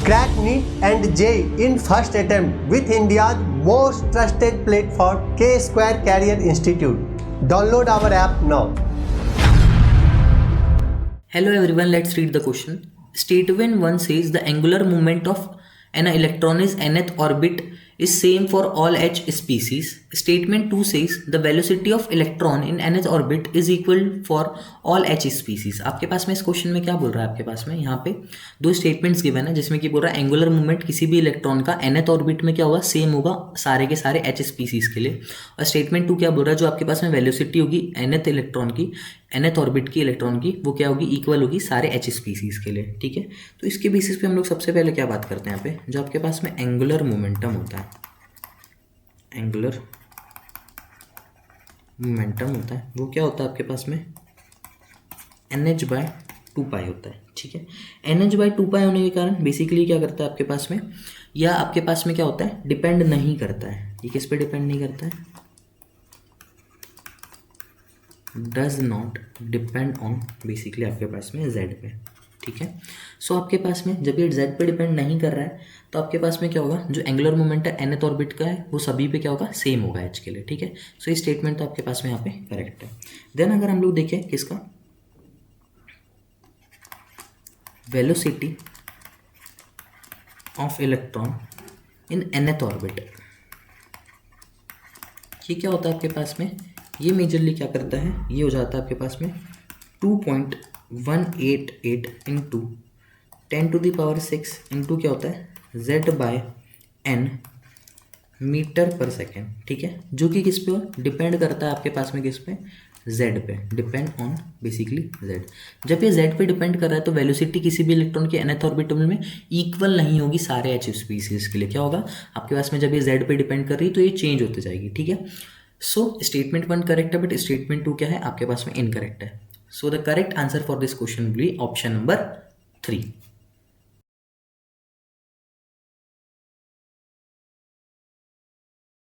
Crack NEET and JEE in first attempt with India's most trusted platform, K-Square Career Institute. Download our app now. Hello everyone, let's read the question. Statement 1 says the angular moment of an electron is nth orbit is same for all H species. Statement 2 says the velocity of electron in nth orbit is equal for all H species. आपके पास में इस question में क्या बोल रहा है? आपके पास में यहाँ पे दो स्टेटमेंट्स गिवन है जिसमें कि बोल रहा है एंगुलर मूवमेंट किसी भी इलेक्ट्रॉन का nth ऑर्बिट में क्या होगा, सेम होगा सारे के सारे H स्पीसीज के लिए। और स्टेटमेंट 2 क्या बोल रहा है, जो आपके पास में वेलोसिटी होगी nth इलेक्ट्रॉन की, nth ऑर्बिट की इलेक्ट्रॉन की, वो क्या होगी, इक्वल होगी सारे H स्पीसीज के लिए। ठीक है, तो इसके बेसिस पे हम लोग सबसे पहले क्या बात करते हैं, यहाँ पे जो आपके पास में एंगुलर मोमेंटम होता है, एंगुलर मोमेंटम होता है वो क्या होता है आपके पास में NH/2π होता है। ठीक है, NH/2π होने के कारण बेसिकली क्या करता है आपके पास में, या आपके पास में क्या होता है, डिपेंड नहीं करता है। ये किस पे डिपेंड नहीं करता है, does not depend on basically आपके पास में Z पे। ठीक है, सो आपके पास में जब ये Z पे डिपेंड नहीं कर रहा है तो आपके पास में क्या होगा, जो एंगुलर मोमेंट है nth ऑर्बिट का है वो सभी पे क्या होगा, सेम होगा H के लिए। ठीक है, सो ये स्टेटमेंट तो आपके पास में यहाँ पे करेक्ट है। देन अगर हम लोग देखें किसका, velocity of electron in nth orbit, ये क्या होता है आपके पास में, ये मेजरली क्या करता है, ये हो जाता है आपके पास में 2.188 इंटू 10⁻6 इंटू क्या होता है Z/n मीटर पर सेकेंड। ठीक है, जो कि किस पे डिपेंड करता है आपके पास में, किस पे, Z पे, डिपेंड ऑन बेसिकली Z। जब ये Z पे डिपेंड कर रहा है तो वेलोसिटी किसी भी इलेक्ट्रॉन के nth ऑर्बिटल में इक्वल नहीं होगी सारे H स्पीसीज के लिए। क्या होगा आपके पास में, जब ये Z पे डिपेंड कर रही है तो ये चेंज होते जाएगी। ठीक है, सो स्टेटमेंट 1 करेक्ट है, बट स्टेटमेंट 2 क्या है आपके पास में, इनकरेक्ट है। So the correct answer for this question will be option number 3।